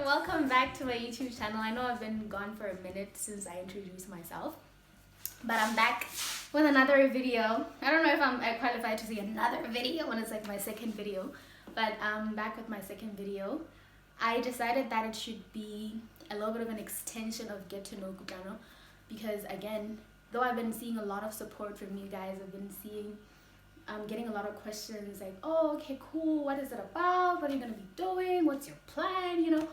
welcome back to my YouTube channel. I know I've been gone for a minute since I introduced myself, but I'm back with another video. I don't know if I'm qualified to see another video when it's like my second video, but I'm back with my second video. I decided that it should be a little bit of an extension of Get to Know Kutlano, because again, though I've been seeing a lot of support from you guys, I've been seeing getting a lot of questions like, oh, okay, cool, what is it about, what are you going to be doing, what's your plan, you know,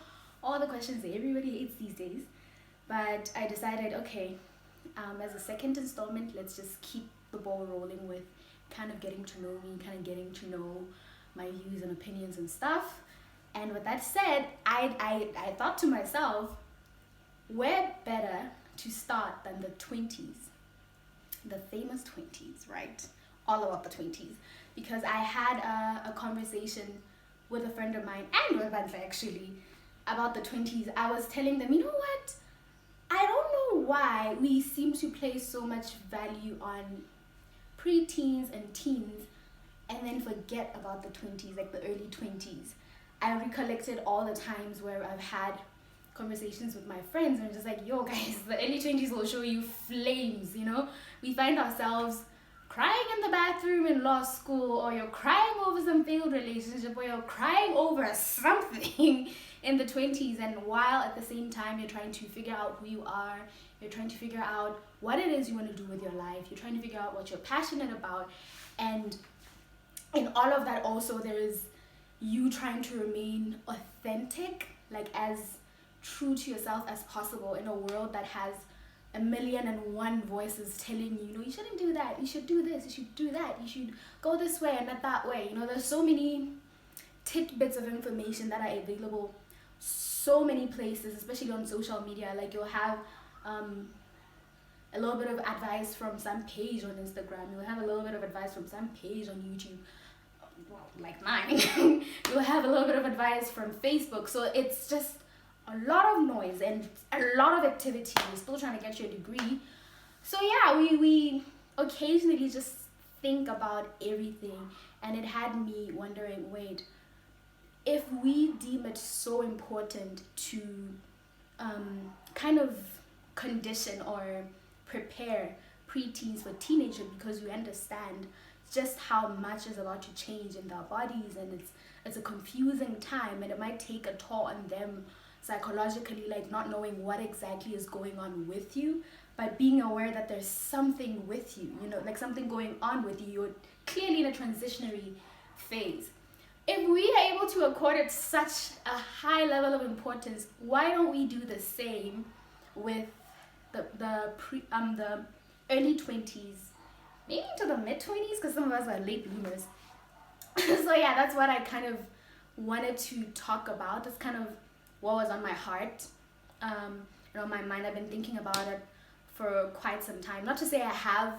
all the questions that everybody hates these days. But I decided, okay, as a second installment, let's just keep the ball rolling with kind of getting to know me, kind of getting to know my views and opinions and stuff. And with that said, I thought to myself, where better to start than the 20s, the famous 20s, right? All about the 20s, because I had a conversation with a friend of mine and with Banfa actually about the 20s. I was telling them, you know what, I don't know why we seem to place so much value on pre-teens and teens and then forget about the 20s, like the early 20s. I recollected all the times where I've had conversations with my friends and I'm just like, yo guys, the early 20s will show you flames, you know? We find ourselves crying in the bathroom in law school, or you're crying over some failed relationship, or you're crying over something in the 20s, and while at the same time you're trying to figure out who you are, you're trying to figure out what it is you want to do with your life, you're trying to figure out what you're passionate about, and in all of that also there is you trying to remain authentic, like as true to yourself as possible in a world that has 1,000,001 voices telling you, you shouldn't do that, you should do this, you should do that, you should go this way and not that way. You know, there's so many tidbits of information that are available so many places, especially on social media. Like you'll have a little bit of advice from some page on Instagram, you'll have a little bit of advice from some page on YouTube, well, like mine. You'll have a little bit of advice from Facebook. So it's just a lot of noise and a lot of activity. You're still trying to get your degree. So yeah, we occasionally just think about everything, and it had me wondering, wait, if we deem it so important to kind of condition or prepare preteens for teenagers, because we understand just how much is about to change in their bodies, and it's a confusing time, and it might take a toll on them psychologically, like not knowing what exactly is going on with you, but being aware that there's something with you, you know, like something going on with you. You're clearly in a transitionary phase. If we are able to accord it such a high level of importance, why don't we do the same with the early 20s, maybe to the mid 20s, because some of us are late bloomers. So yeah, that's what I kind of wanted to talk about. That's kind of what was on my heart, my mind. I've been thinking about it for quite some time. Not to say I have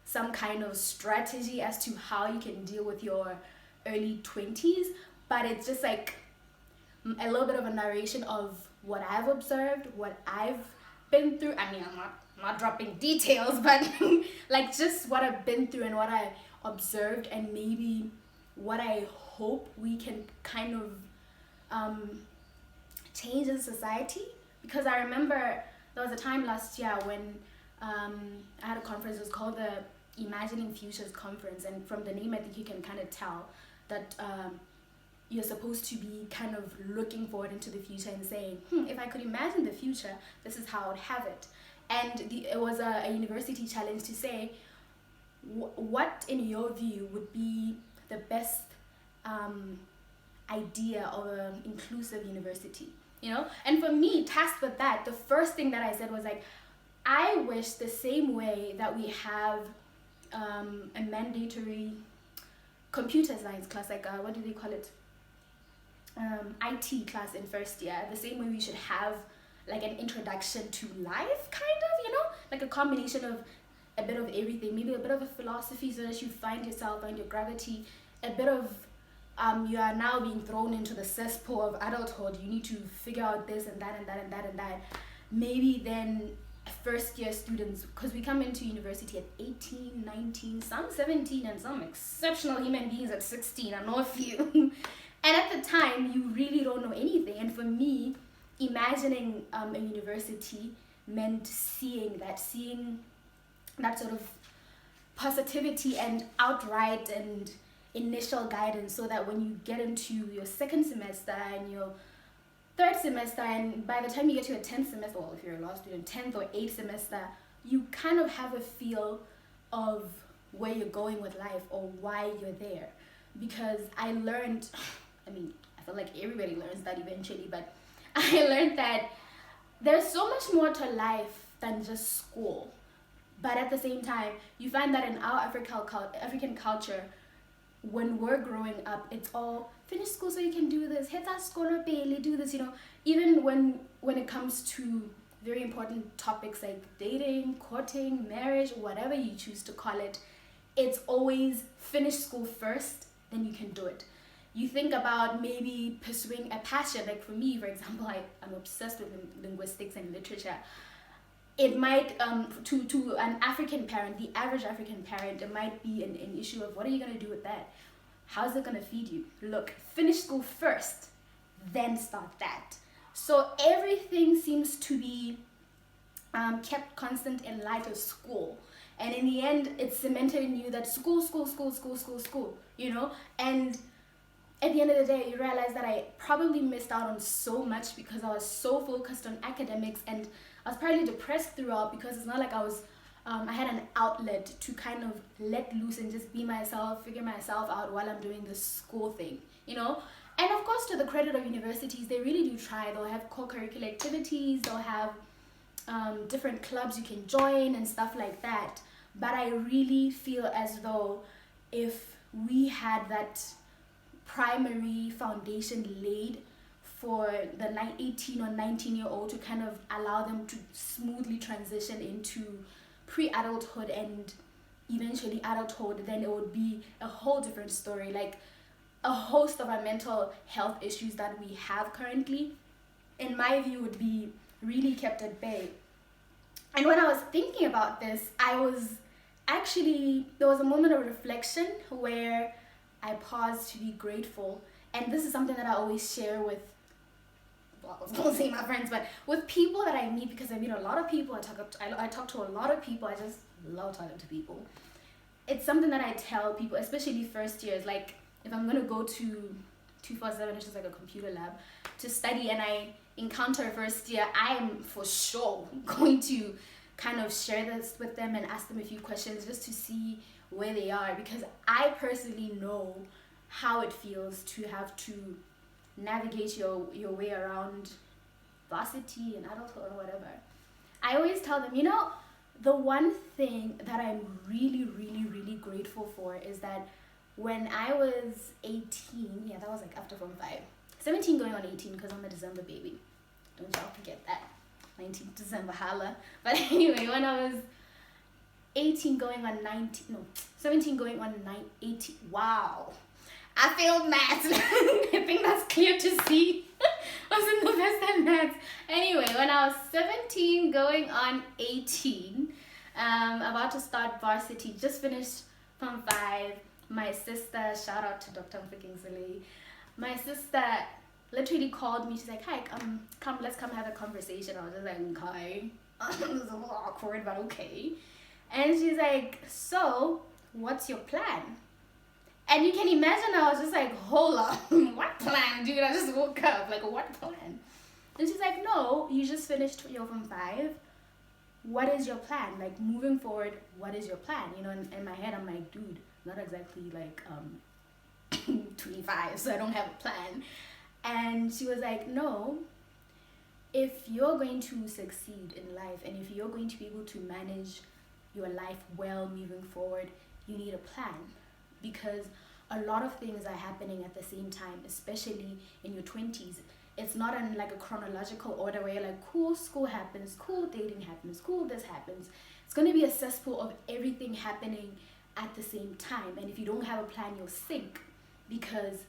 some kind of strategy as to how you can deal with your early 20s, but it's just like a little bit of a narration of what I've observed, what I've been through. I mean, I'm not dropping details, but like just what I've been through and what I observed, and maybe what I hope we can kind of change in society. Because I remember there was a time last year when I had a conference. It was called the Imagining Futures Conference, and from the name I think you can kind of tell that you're supposed to be kind of looking forward into the future and saying, if I could imagine the future, this is how I'd have it. And it was a university challenge to say, what in your view would be the best idea of an inclusive university, you know? And for me, tasked with that, the first thing that I said was like, I wish the same way that we have a mandatory computer science class, like what do they call it, IT class in first year, the same way we should have like an introduction to life, kind of, you know, like a combination of a bit of everything, maybe a bit of a philosophy so that you find yourself, find your gravity, a bit of you are now being thrown into the cesspool of adulthood. You need to figure out this and that and that and that and that. Maybe then first year students, because we come into university at 18, 19, some 17, and some exceptional human beings at 16. I know a few. And at the time, you really don't know anything. And for me, imagining a university meant seeing that sort of positivity and outright and initial guidance, so that when you get into your second semester and your third semester, and by the time you get to your 10th semester, well, if you're a law student, 10th or 8th semester, you kind of have a feel of where you're going with life or why you're there. Because I learned, I mean, I feel like everybody learns that eventually, but I learned that there's so much more to life than just school. But at the same time, you find that in our African culture, when we're growing up, it's all finish school so you can do this, hit that scholar barely do this, you know. Even when it comes to very important topics like dating, courting, marriage, whatever you choose to call it, it's always finish school first, then you can do it. You think about maybe pursuing a passion, like for me, for example, I'm obsessed with linguistics and literature. It might, to an African parent, the average African parent, it might be an issue of what are you going to do with that? How's it going to feed you? Look, finish school first, then start that. So everything seems to be kept constant in light of school. And in the end, it's cemented in you that school, you know? And at the end of the day, you realize that I probably missed out on so much because I was so focused on academics, and I was probably depressed throughout because it's not like I had an outlet to kind of let loose and just be myself, figure myself out while I'm doing this school thing, you know? And of course, to the credit of universities, they really do try. They'll have co-curricular activities, they'll have different clubs you can join and stuff like that. But I really feel as though if we had that primary foundation laid for the 18 or 19-year-old to kind of allow them to smoothly transition into pre-adulthood and eventually adulthood, then it would be a whole different story. Like a host of our mental health issues that we have currently, in my view, would be really kept at bay. And when I was thinking about this, there was a moment of reflection where I paused to be grateful. And this is something that I always share with, well, I was going to say my friends, but with people that I meet, because I meet a lot of people, I talk to a lot of people, I just love talking to people. It's something that I tell people, especially first years, like if I'm going to go to 247, which is like a computer lab, to study, and I encounter a first year, I am for sure going to kind of share this with them and ask them a few questions just to see where they are, because I personally know how it feels to have to navigate your way around varsity and adulthood or whatever. I always tell them, you know, the one thing that I'm really, really, really grateful for is that when I was 18, yeah, that was like after Form 5, 17 going on 18 because I'm a December baby. Don't y'all forget that. 19th December, holla. But anyway, when I was 18 going on 19, no, 17 going on 18, wow. I failed maths. I think that's clear to see. I wasn't the best at maths. Anyway, when I was 17 going on 18, about to start varsity, just finished Form 5, my sister, shout out to Dr. Mfikingzile, my sister literally called me. She's like, hi, come, let's come have a conversation. I was just like, okay. It was a little awkward, but okay. And she's like, so what's your plan? And you can imagine I was just like, hold on, what plan, dude? I just woke up, like, what plan? And she's like, no, you just finished your Form 5. What is your plan? Like, moving forward, what is your plan? You know, in my head, I'm like, dude, not exactly like 25, so I don't have a plan. And she was like, no, if you're going to succeed in life and if you're going to be able to manage your life well moving forward, you need a plan. Because a lot of things are happening at the same time, especially in your 20s. It's not in like a chronological order where you're like, cool, school happens, cool, dating happens, cool, this happens. It's going to be a cesspool of everything happening at the same time. And if you don't have a plan, you'll sink because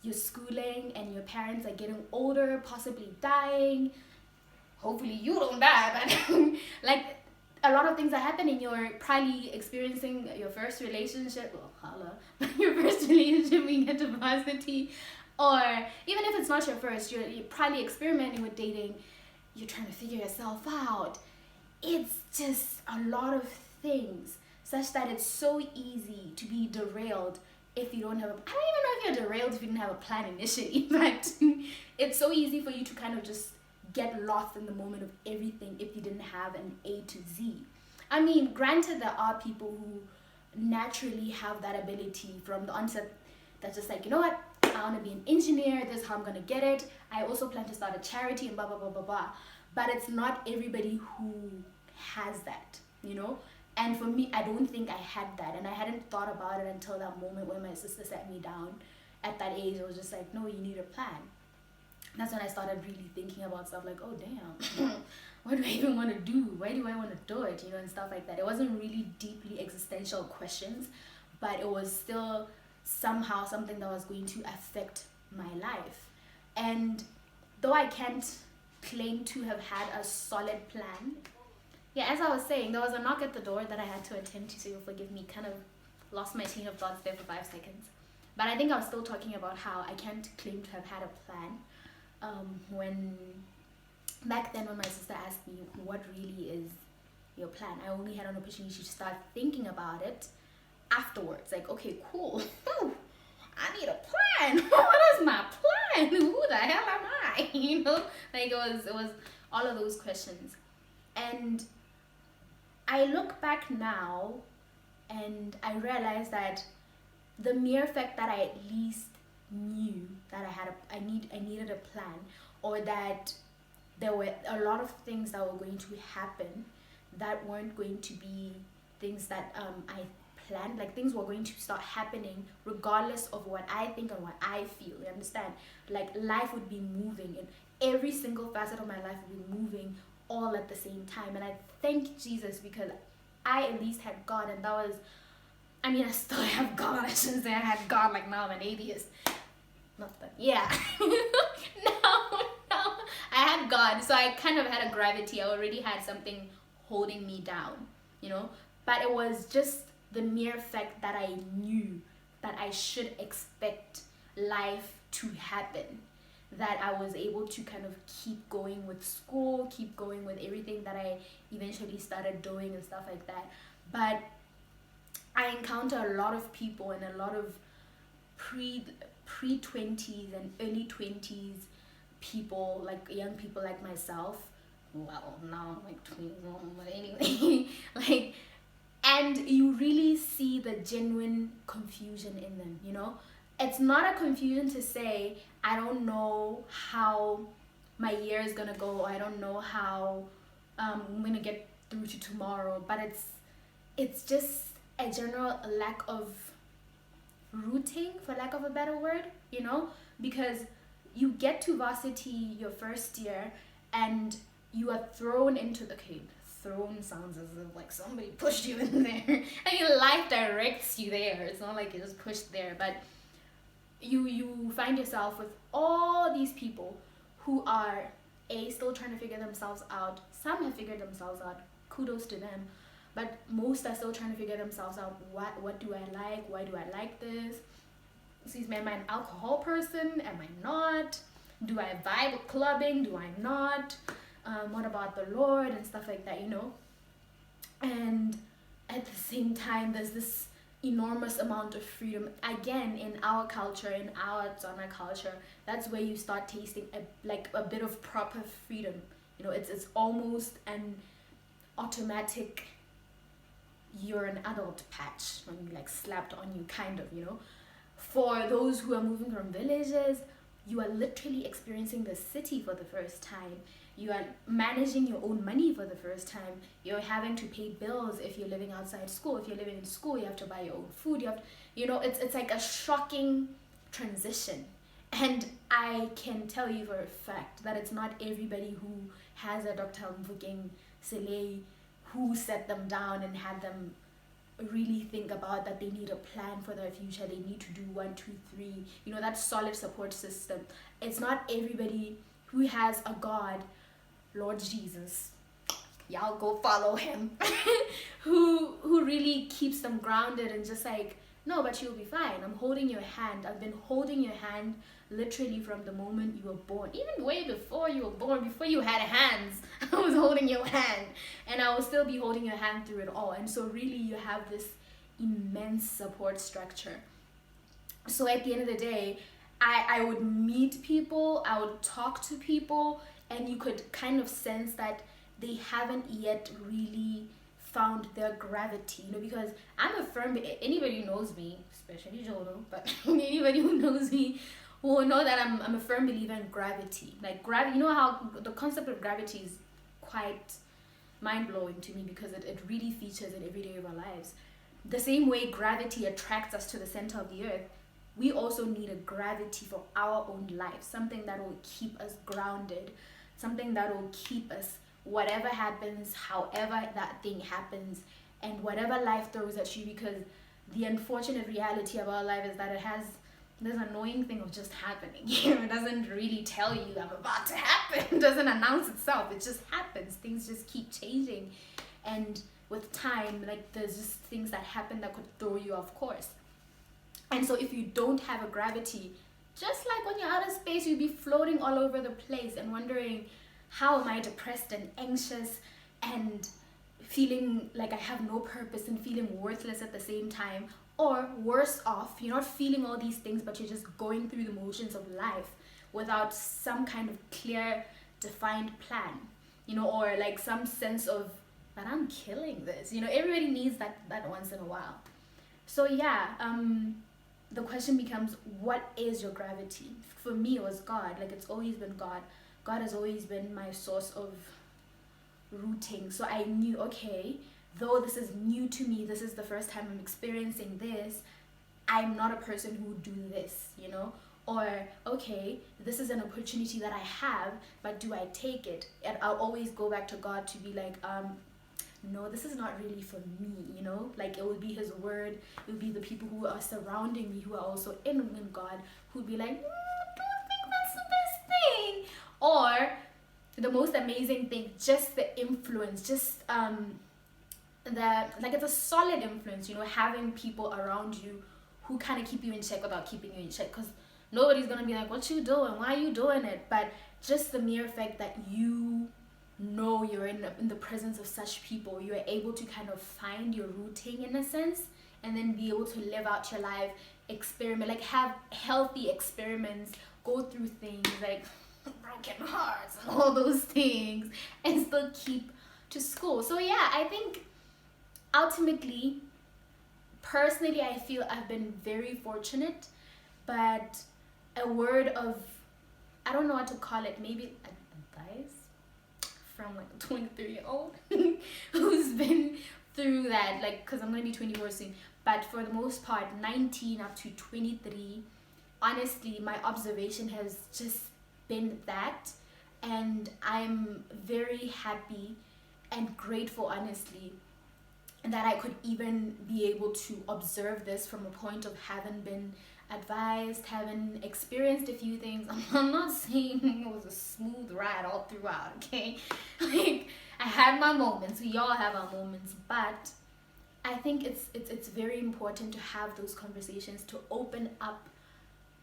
you're schooling and your parents are getting older, possibly dying. Hopefully you don't die, but like a lot of things are happening. You're probably experiencing your first relationship, well, holla, your first relationship when you get to varsity, or even if it's not your first, you're probably experimenting with dating. you're trying to figure yourself out. It's just a lot of things, such that it's so easy to be derailed if you don't have I don't even know if you're derailed if you didn't have a plan initially, but it's so easy for you to kind of just get lost in the moment of everything if you didn't have an A to Z. I mean, granted, there are people who naturally have that ability from the onset, that's just like, you know what, I want to be an engineer, this is how I'm going to get it. I also plan to start a charity and blah, blah, blah, blah, blah. But it's not everybody who has that, you know? And for me, I don't think I had that. And I hadn't thought about it until that moment when my sister sat me down. At that age, I was just like, no, you need a plan. That's when I started really thinking about stuff like, oh, damn, what do I even want to do? Why do I want to do it? You know, and stuff like that. It wasn't really deeply existential questions, but it was still somehow something that was going to affect my life. And though I can't claim to have had a solid plan, yeah, as I was saying, there was a knock at the door that I had to attend to, so you'll forgive me, kind of lost my train of thoughts there for 5 seconds. But I think I was still talking about how I can't claim to have had a plan. When back then when my sister asked me what really is your plan, I only had an opportunity to start thinking about it afterwards. Like, okay, cool. I need a plan. What is my plan? Who the hell am I? You know, like it was all of those questions. And I look back now and I realize that the mere fact that I at least knew that I needed a plan, or that there were a lot of things that were going to happen that weren't going to be things that I planned. Like, things were going to start happening regardless of what I think and what I feel, you understand? Like, life would be moving, and every single facet of my life would be moving all at the same time. And I thank Jesus because I at least had God, and that was, I mean, I still have God. I shouldn't say I had God like now I'm an atheist. Not that, yeah. no, I had God, so I kind of had a gravity. I already had something holding me down, you know? But it was just the mere fact that I knew that I should expect life to happen, that I was able to kind of keep going with school, keep going with everything that I eventually started doing and stuff like that. But I encounter a lot of people and a lot of pre-20s and early 20s people, like young people like myself. Well, now I'm like 21, but anyway, like, and you really see the genuine confusion in them, you know? It's not a confusion to say, I don't know how my year is gonna go, I don't know how I'm gonna get through to tomorrow, but it's just a general lack of rooting, for lack of a better word, you know? Because you get to varsity your first year and you are thrown into the thrown sounds as if like somebody pushed you in there. I mean, life directs you there. It's not like you're just pushed there, but you find yourself with all these people who are still trying to figure themselves out. Some have figured themselves out, kudos to them, but most are still trying to figure themselves out. What do I like? Why do I like this? Excuse me, am I an alcohol person? Am I not? Do I vibe with clubbing? Do I not? What about the Lord and stuff like that, you know? And at the same time, there's this enormous amount of freedom. Again, in our culture, in our Tswana culture, that's where you start tasting a bit of proper freedom. You know, it's almost an automatic, you're an adult patch when you like slapped on you, kind of, you know? For those who are moving from villages, you are literally experiencing the city for the first time. You are managing your own money for the first time. You're having to pay bills if you're living outside school. If you're living in school, you have to buy your own food. You know, it's like a shocking transition. And I can tell you for a fact that it's not everybody who has a Dr. Mvukeng Sele who set them down and had them really think about that they need a plan for their future. They need to do 1, 2, 3. You know, that solid support system. It's not everybody who has a God, Lord Jesus, y'all go follow him, who really keeps them grounded and just like No, but you'll be fine. I'm holding your hand. I've been holding your hand literally from the moment you were born. Even way before you were born, before you had hands, I was holding your hand. And I will still be holding your hand through it all. And so really you have this immense support structure. So at the end of the day, I would meet people, I would talk to people, and you could kind of sense that they haven't yet really found their gravity, because I'm a firm, anybody who knows me, especially Jodo, but anybody who knows me will know that I'm a firm believer in gravity. Like gravity, you know how the concept of gravity is quite mind-blowing to me, because it really features in every day of our lives. The same way gravity attracts us to the center of the earth, we also need a gravity for our own life, something that will keep us grounded, something that will keep us, whatever happens, however that thing happens, and whatever life throws at you, because the unfortunate reality of our life is that it has this annoying thing of just happening. It doesn't really tell you I'm about to happen. It doesn't announce itself. It just happens. Things just keep changing, and with time, like, there's just things that happen that could throw you off course. And so if you don't have a gravity, just like when you're out of space, you'll be floating all over the place and wondering, how am I depressed and anxious and feeling like I have no purpose and feeling worthless at the same time? Or worse off, you're not feeling all these things, but you're just going through the motions of life without some kind of clear, defined plan, or like some sense of that I'm killing this. Everybody needs that once in a while. So yeah, the question becomes, what is your gravity? For me, it was God. Like, it's always been God. God has always been my source of rooting. So I knew, okay, though this is new to me, this is the first time I'm experiencing this, I'm not a person who would do this, Or, okay, this is an opportunity that I have, but do I take it? And I'll always go back to God to be like, no, this is not really for me, Like, it would be His word, it would be the people who are surrounding me, who are also in God, who would be like, don't think that's the best thing. Or the most amazing thing, just the influence, just it's a solid influence, having people around you who kind of keep you in check without keeping you in check, because nobody's gonna be like, what you doing, why are you doing it? But just the mere fact that you're in the presence of such people, you're able to kind of find your rooting in a sense, and then be able to live out your life, experiment, like have healthy experiments, go through things like broken hearts and all those things, and still keep to school. So yeah, I think ultimately, personally, I feel I've been very fortunate, but a word of, I don't know what to call it, maybe advice from like a 23-year-old who's been through that, like, because I'm going to be 24 soon, but for the most part, 19 up to 23, honestly, my observation has just been that, and I'm very happy and grateful, honestly, that I could even be able to observe this from a point of having been advised, having experienced a few things. I'm not saying it was a smooth ride all throughout, okay? Like, I had my moments, we all have our moments, but I think it's very important to have those conversations, to open up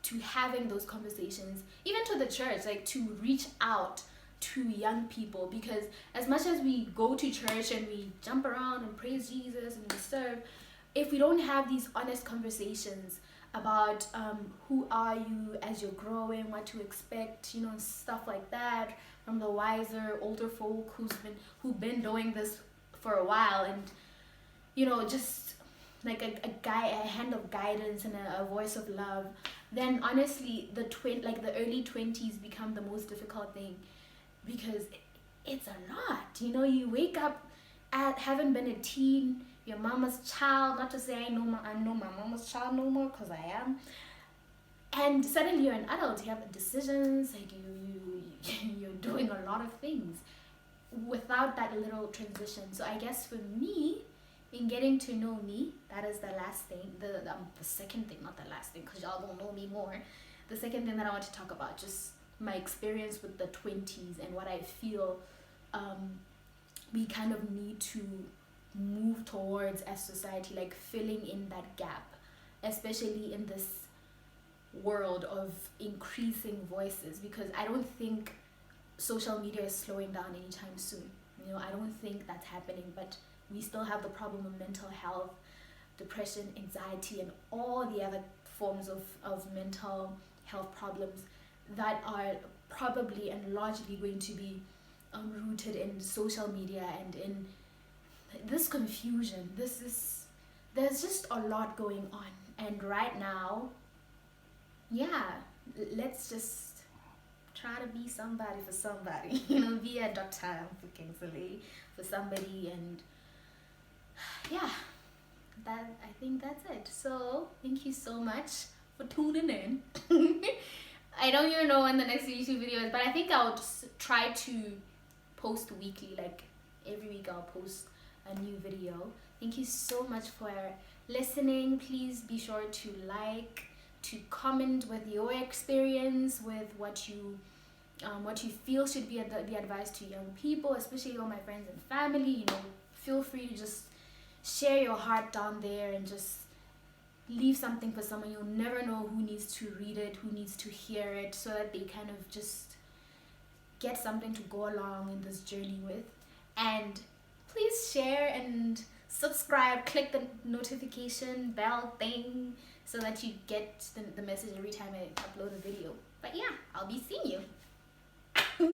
to having those conversations, even to the church, like to reach out to young people, because as much as we go to church and we jump around and praise Jesus and we serve, if we don't have these honest conversations about who are you as you're growing, what to expect, stuff like that from the wiser, older folk who've been doing this for a while, and just like a hand of guidance and a voice of love, then honestly the early 20s become the most difficult thing, because it's a lot. You wake up at having been a teen, your mama's child, not to say I know my mama's child no more, because I am, and suddenly you're an adult, you have decisions, like you're doing a lot of things without that little transition. So I guess for me, in getting to know me, that is the last thing, the second thing, not the last thing, because y'all don't know me more. The second thing that I want to talk about, just my experience with the 20s and what I feel we kind of need to move towards as society, like filling in that gap. especially in this world of increasing voices, because I don't think social media is slowing down anytime soon. You know, I don't think that's happening, but we still have the problem of mental health, depression, anxiety, and all the other forms of mental health problems that are probably and largely going to be rooted in social media and in this confusion. There's just a lot going on, and right now, yeah, let's just try to be somebody for somebody. You know, be a doctor for Kingsley for somebody, and yeah, I think that's it. So thank you so much for tuning in. I don't even know when the next YouTube video is, but I think I'll just try to post weekly. Like every week I'll post a new video. Thank you so much for listening. Please be sure to like, to comment with your experience, with what you feel should be the advice to young people, especially all my friends and family. You know, feel free to just share your heart down there and just leave something for someone. You'll never know who needs to read it, who needs to hear it, so that they kind of just get something to go along in this journey with. And please share and subscribe, click the notification bell thing so that you get the message every time I upload a video. But yeah, I'll be seeing you.